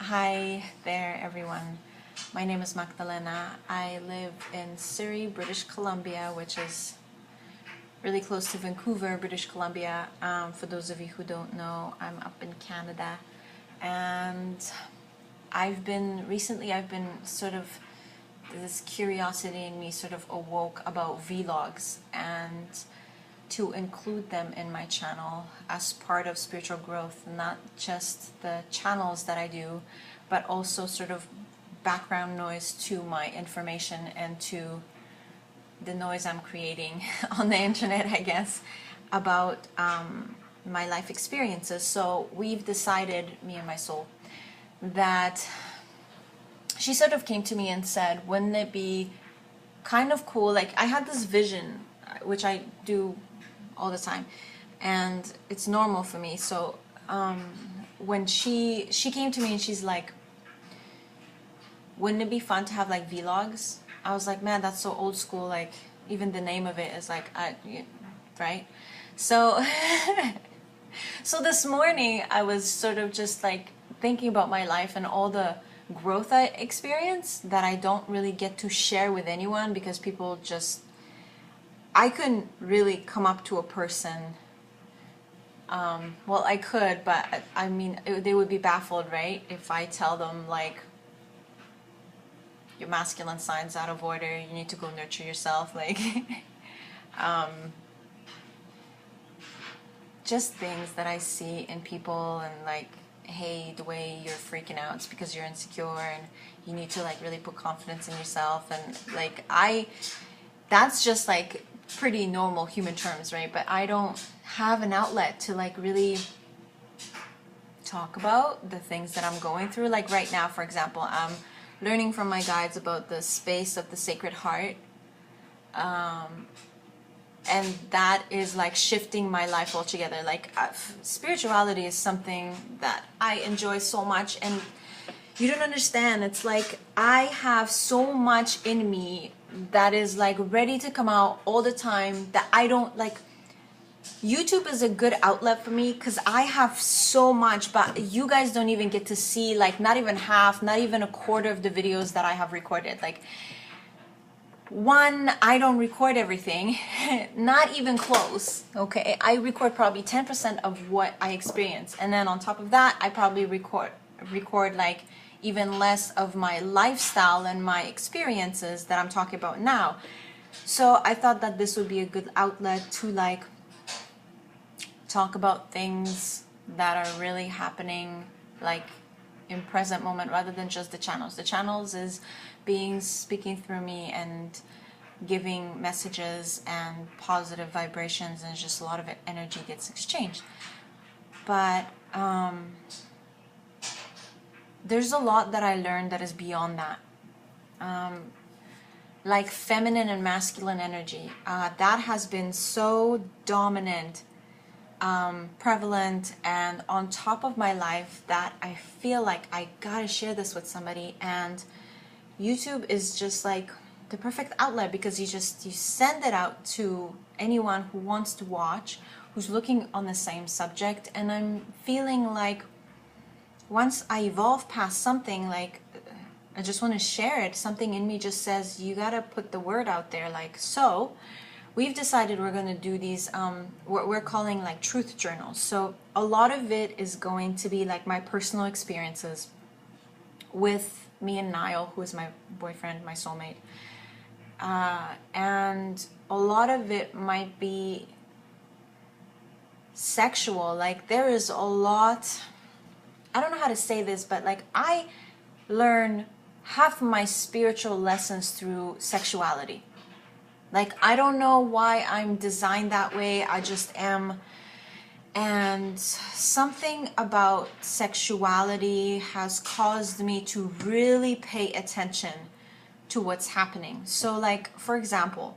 Hi there, everyone. My name is Magdalena. I live in Surrey, British Columbia, which is really close to Vancouver, British Columbia. For those of you who don't know, I'm up in Canada, and recently I've been sort of, this curiosity in me sort of awoke about vlogs and to include them in my channel as part of spiritual growth, not just the channels that I do, but also sort of background noise to my information and to the noise I'm creating on the internet, I guess, about my life experiences. So we've decided, me and my soul, that she sort of came to me and said, wouldn't it be kind of cool, like I had this vision, which I do all the time, and it's normal for me. So when she came to me and she's like, wouldn't it be fun to have like vlogs? I was like, man, that's so old school, like even the name of it is like, right? So so this morning I was sort of just like thinking about my life and all the growth I experienced that I don't really get to share with anyone, because people just, I couldn't really come up to a person, well I could, but I mean they would be baffled, right, if I tell them like, your masculine sign's out of order, you need to go nurture yourself, like just things that I see in people, and like, hey, the way you're freaking out is because you're insecure and you need to like really put confidence in yourself, and like that's just like pretty normal human terms, right? But I don't have an outlet to like really talk about the things that I'm going through. Like right now, for example, I'm learning from my guides about the space of the Sacred Heart, and that is like shifting my life altogether. Like spirituality is something that I enjoy so much, and you don't understand, it's like I have so much in me that is like ready to come out all the time, that I don't like. YouTube is a good outlet for me because I have so much, but you guys don't even get to see like not even half, not even a quarter of the videos that I have recorded. Like, one, I don't record everything, not even close, okay? I record probably 10% of what I experience, and then on top of that I probably record like even less of my lifestyle and my experiences that I'm talking about now. So I thought that this would be a good outlet to like talk about things that are really happening like in present moment, rather than just the channels. The channels is speaking through me and giving messages and positive vibrations, and just a lot of energy gets exchanged. But there's a lot that I learned that is beyond that, like feminine and masculine energy, that has been so dominant, prevalent, and on top of my life, that I feel like I gotta share this with somebody. And YouTube is just like the perfect outlet, because you send it out to anyone who wants to watch, who's looking on the same subject. And I'm feeling like once I evolve past something, like I just want to share it. Something in me just says, you gotta put the word out there. Like, so we've decided we're going to do these, what we're calling like truth journals. So a lot of it is going to be like my personal experiences with me and Niall, who is my boyfriend, my soulmate. And a lot of it might be sexual. Like there is a lot, I don't know how to say this, but like I learn half of my spiritual lessons through sexuality. Like, I don't know why I'm designed that way, I just am. And something about sexuality has caused me to really pay attention to what's happening. So like, for example,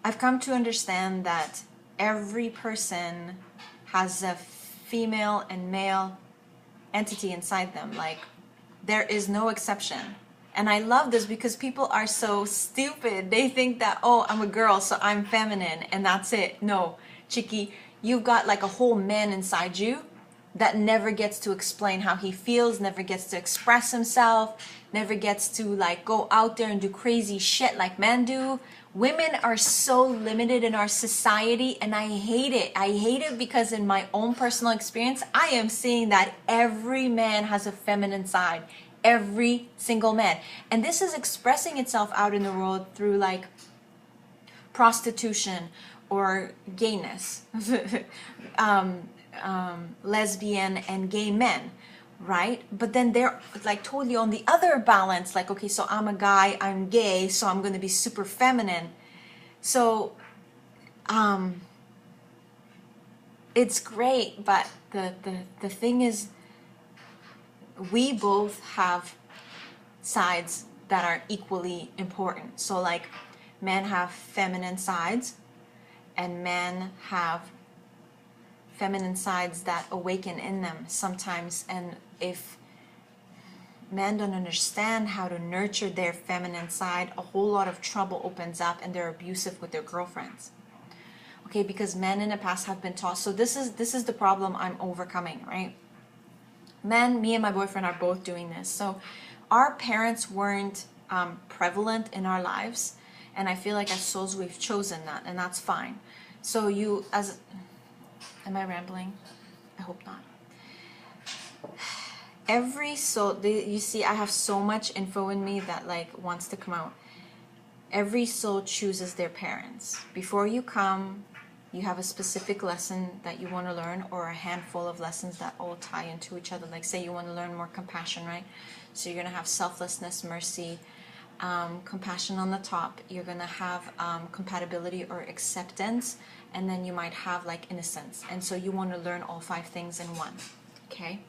I've come to understand that every person has a female and male entity inside them. Like, there is no exception. And I love this because people are so stupid. They think that, oh, I'm a girl, so I'm feminine, and that's it. No, Chicky, you've got like a whole man inside you that never gets to explain how he feels, never gets to express himself, never gets to like go out there and do crazy shit like men do. Women are so limited in our society, and I hate it. I hate it because in my own personal experience, I am seeing that every man has a feminine side. Every single man. And this is expressing itself out in the world through like prostitution or gayness, lesbian and gay men, right? But then they're like totally on the other balance, like, okay, so I'm a guy, I'm gay, so I'm going to be super feminine. So it's great, but the thing is, we both have sides that are equally important. So like men have feminine sides and men have feminine sides that awaken in them sometimes. And if men don't understand how to nurture their feminine side, a whole lot of trouble opens up and they're abusive with their girlfriends. Okay, because men in the past have been taught. So this is the problem I'm overcoming, right? Men, me and my boyfriend are both doing this. So our parents weren't prevalent in our lives, and I feel like as souls we've chosen that, and that's fine. So am I rambling? I hope not. Every soul, you see, I have so much info in me that like wants to come out. Every soul chooses their parents. Before you come, you have a specific lesson that you want to learn, or a handful of lessons that all tie into each other. Like say you want to learn more compassion, right? So you're going to have selflessness, mercy, compassion on the top. You're going to have compatibility or acceptance, and then you might have like innocence. And so you want to learn all 5 things in one, okay?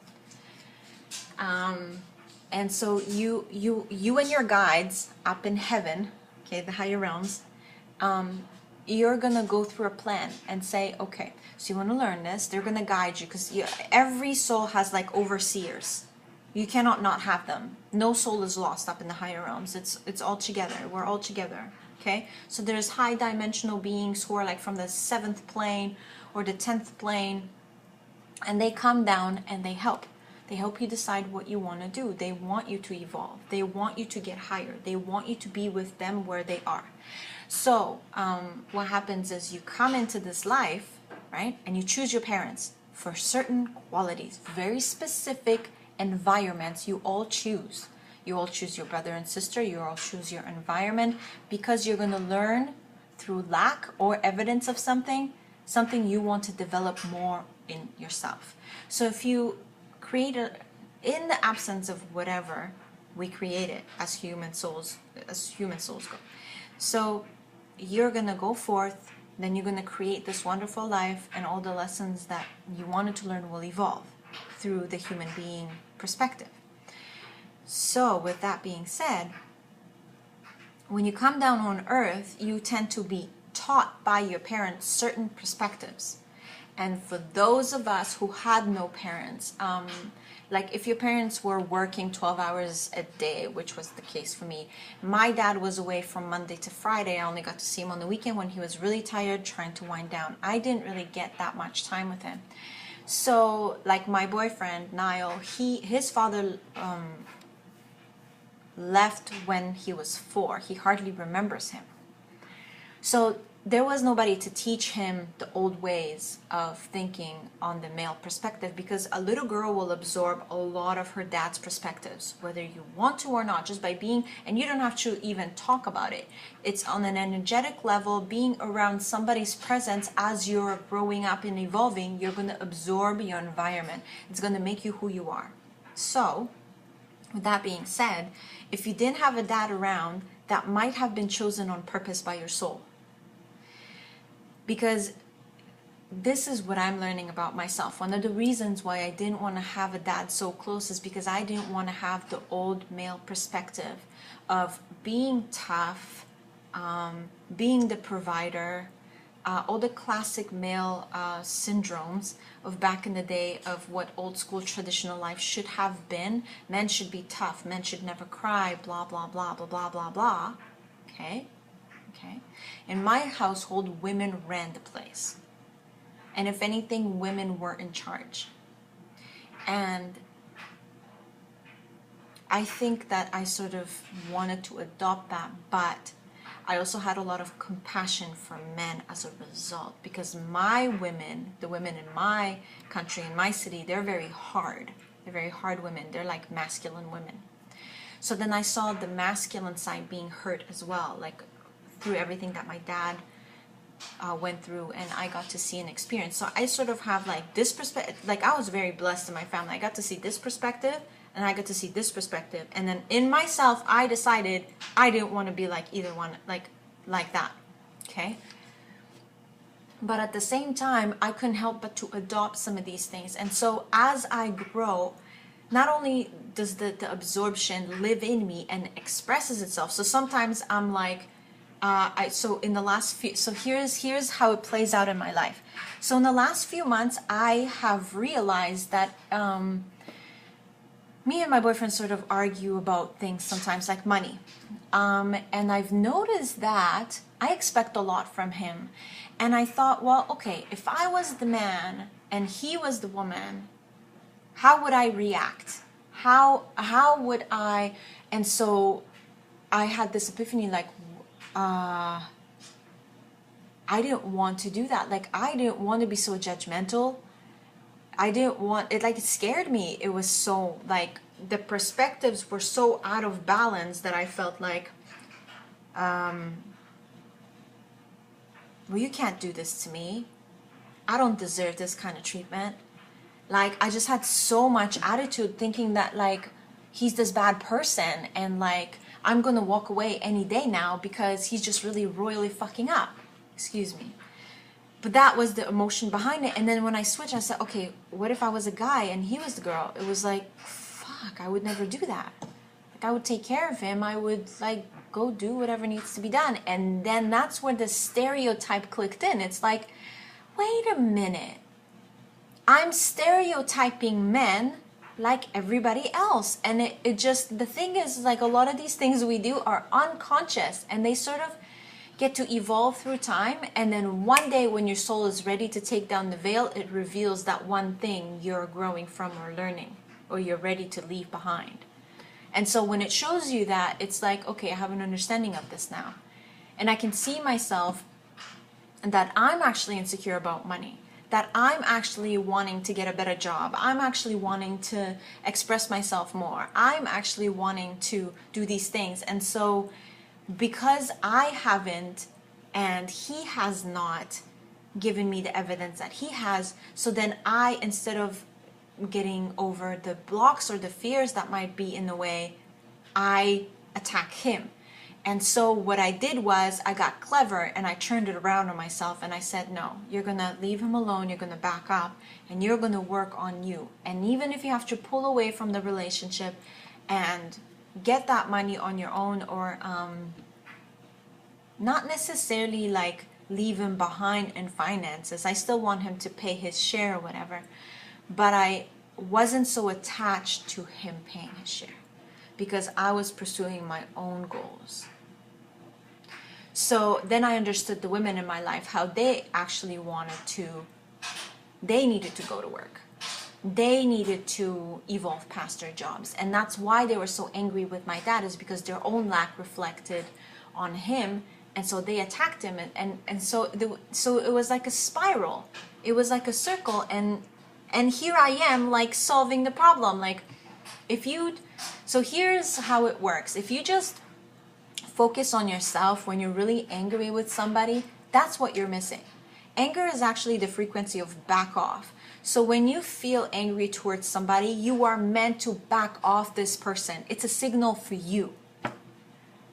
And so you and your guides up in heaven, okay, the higher realms, you're going to go through a plan and say, okay, so you want to learn this. They're going to guide you, because every soul has like overseers. You cannot not have them. No soul is lost up in the higher realms. It's all together. We're all together. Okay? So there's high dimensional beings who are like from the 7th plane or the 10th plane, and they come down and they help. They help you decide what you want to do. They want you to evolve. They want you to get higher. They want you to be with them where they are. So what happens is you come into this life, right? And you choose your parents for certain qualities, very specific environments you all choose. You all choose your brother and sister. You all choose your environment, because you're going to learn through lack or evidence of something you want to develop more in yourself. So if you create in the absence of whatever we created as human souls go. So you're going to go forth, then you're going to create this wonderful life, and all the lessons that you wanted to learn will evolve through the human being perspective. So with that being said, when you come down on earth, you tend to be taught by your parents certain perspectives. And for those of us who had no parents, like if your parents were working 12 hours a day, which was the case for me, my dad was away from Monday to Friday. I only got to see him on the weekend when he was really tired, trying to wind down. I didn't really get that much time with him. So like my boyfriend, Niall, his father left when he was 4. He hardly remembers him. So there was nobody to teach him the old ways of thinking on the male perspective, because a little girl will absorb a lot of her dad's perspectives, whether you want to or not, just by being, and you don't have to even talk about it. It's on an energetic level, being around somebody's presence as you're growing up and evolving, you're going to absorb your environment. It's going to make you who you are. So, with that being said, if you didn't have a dad around, that might have been chosen on purpose by your soul. Because this is what I'm learning about myself. One of the reasons why I didn't want to have a dad so close is because I didn't want to have the old male perspective of being tough, being the provider, all the classic male syndromes of back in the day of what old school traditional life should have been. Men should be tough, men should never cry, blah, blah, blah, blah, blah, blah, blah. Okay? Okay? In my household, women ran the place. And if anything, women were in charge. And I think that I sort of wanted to adopt that, but I also had a lot of compassion for men as a result, because my women, the women in my country, in my city, they're very hard. They're very hard women. They're like masculine women. So then I saw the masculine side being hurt as well, like through everything that my dad went through, and I got to see and experience. So I sort of have like this perspective. Like, I was very blessed in my family. I got to see this perspective, and I got to see this perspective, and then in myself I decided I didn't want to be like either one, like that. Okay. But at the same time, I couldn't help but to adopt some of these things. And so as I grow, not only does the absorption live in me and expresses itself. So sometimes I'm like, so in the last few, so here's how it plays out in my life. So in the last few months, I have realized that me and my boyfriend sort of argue about things sometimes, like money. And I've noticed that I expect a lot from him. And I thought, well, okay, if I was the man and he was the woman, how would I react? How would I? And so I had this epiphany, like, I didn't want to do that. Like, I didn't want to be so judgmental. I didn't want it. Like, it scared me. It was so, like, the perspectives were so out of balance that I felt like, well, you can't do this to me. I don't deserve this kind of treatment. Like, I just had so much attitude, thinking that, like, he's this bad person, and like, I'm gonna walk away any day now because he's just really royally fucking up. Excuse me. But that was the emotion behind it. And then when I switched, I said, okay, what if I was a guy and he was the girl? It was like, fuck, I would never do that. Like, I would take care of him. I would, like, go do whatever needs to be done. And then that's where the stereotype clicked in. It's like, wait a minute. I'm stereotyping men like everybody else. And it just, the thing is, like, a lot of these things we do are unconscious, and they sort of get to evolve through time. And then one day when your soul is ready to take down the veil, it reveals that one thing you're growing from or learning, or you're ready to leave behind. And so when it shows you that, it's like, okay, I have an understanding of this now. And I can see myself that I'm actually insecure about money, that I'm actually wanting to get a better job. I'm actually wanting to express myself more. I'm actually wanting to do these things. And so because I haven't, and he has not given me the evidence that he has, so then I, instead of getting over the blocks or the fears that might be in the way, I attack him. And so what I did was I got clever and I turned it around on myself, and I said, no, you're going to leave him alone. You're going to back up, and you're going to work on you. And even if you have to pull away from the relationship and get that money on your own, or not necessarily like leave him behind in finances. I still want him to pay his share or whatever. But I wasn't so attached to him paying his share, because I was pursuing my own goals. So then I understood the women in my life, how they actually they needed to go to work. They needed to evolve past their jobs. And that's why they were so angry with my dad, is because their own lack reflected on him. And so they attacked him. And so it was like a spiral. It was like a circle. And here I am, like, solving the problem. Like, so here's how it works. If you just focus on yourself when you're really angry with somebody, that's what you're missing. Anger is actually the frequency of back off. So when you feel angry towards somebody, you are meant to back off this person. It's a signal for you,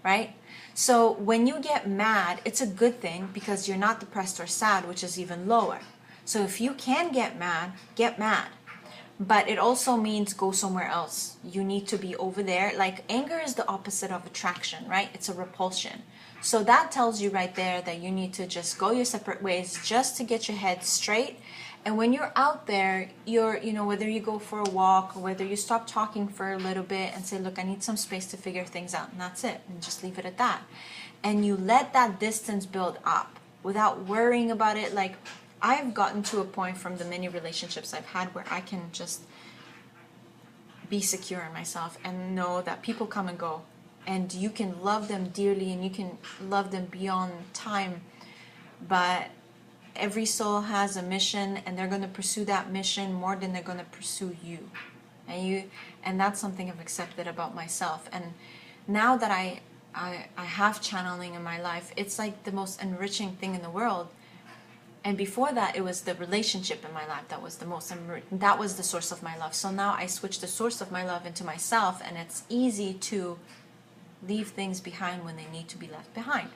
right? So when you get mad, it's a good thing, because you're not depressed or sad, which is even lower. So if you can get mad, get mad. But it also means go somewhere else. You need to be over there. Like, anger is the opposite of attraction, right? It's a repulsion. So that tells you right there that you need to just go your separate ways, just to get your head straight. And when you're out there, whether you go for a walk or whether you stop talking for a little bit and say, look, I need some space to figure things out, and that's it, and just leave it at that. And you let that distance build up without worrying about it. Like, I've gotten to a point from the many relationships I've had where I can just be secure in myself and know that people come and go, and you can love them dearly and you can love them beyond time, but every soul has a mission, and they're going to pursue that mission more than they're going to pursue you. And that's something I've accepted about myself. And now that I have channeling in my life, it's like the most enriching thing in the world. And before that, it was the relationship in my life that was the most that was the source of my love. So now I switched the source of my love into myself, and it's easy to leave things behind when they need to be left behind.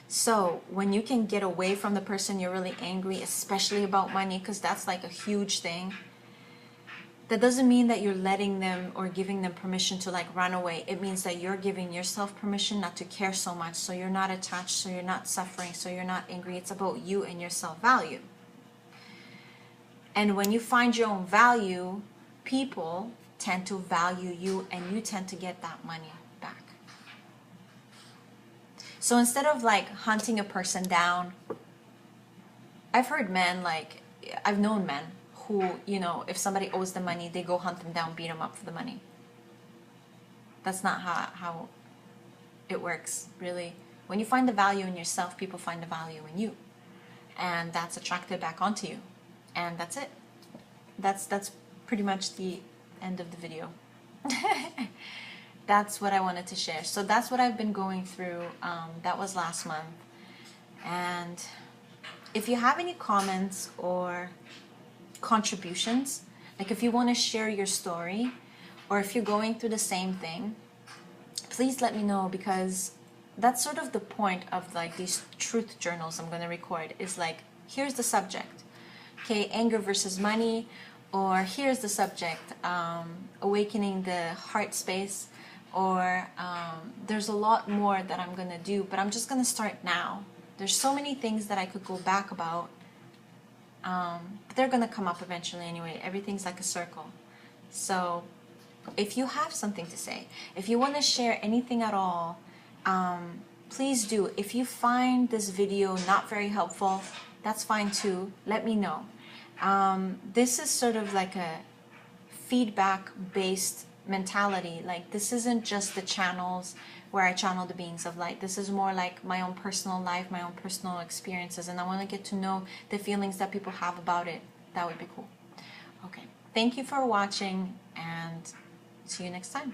So when you can get away from the person you're really angry, especially about money, because that's like a huge thing, that doesn't mean that you're letting them or giving them permission to like run away. It means that you're giving yourself permission not to care so much, so you're not attached, so you're not suffering, so you're not angry. It's about you and your self-value. And when you find your own value, people tend to value you, and you tend to get that money back. So instead of like hunting a person down, I've heard men, like, I've known men who, you know, if somebody owes them money, they go hunt them down, beat them up for the money. That's not how it works, really. When you find the value in yourself, people find the value in you. And that's attracted back onto you. And that's it. That's pretty much the end of the video. That's what I wanted to share. So that's what I've been going through. That was last month. And if you have any comments or contributions, like if you want to share your story, or if you're going through the same thing, please let me know, because that's sort of the point of like these truth journals I'm going to record, is like, here's the subject, okay, anger versus money, or here's the subject, awakening the heart space, or there's a lot more that I'm going to do, but I'm just going to start now. There's so many things that I could go back about, but they're going to come up eventually anyway. Everything's like a circle. So if you have something to say, if you want to share anything at all, please do. If you find this video not very helpful, that's fine too. Let me know. This is sort of like a feedback-based mentality. Like, this isn't just the channels where I channel the beings of light. This is more like my own personal life, my own personal experiences, and I want to get to know the feelings that people have about it. That would be cool. Okay, thank you for watching, and see you next time.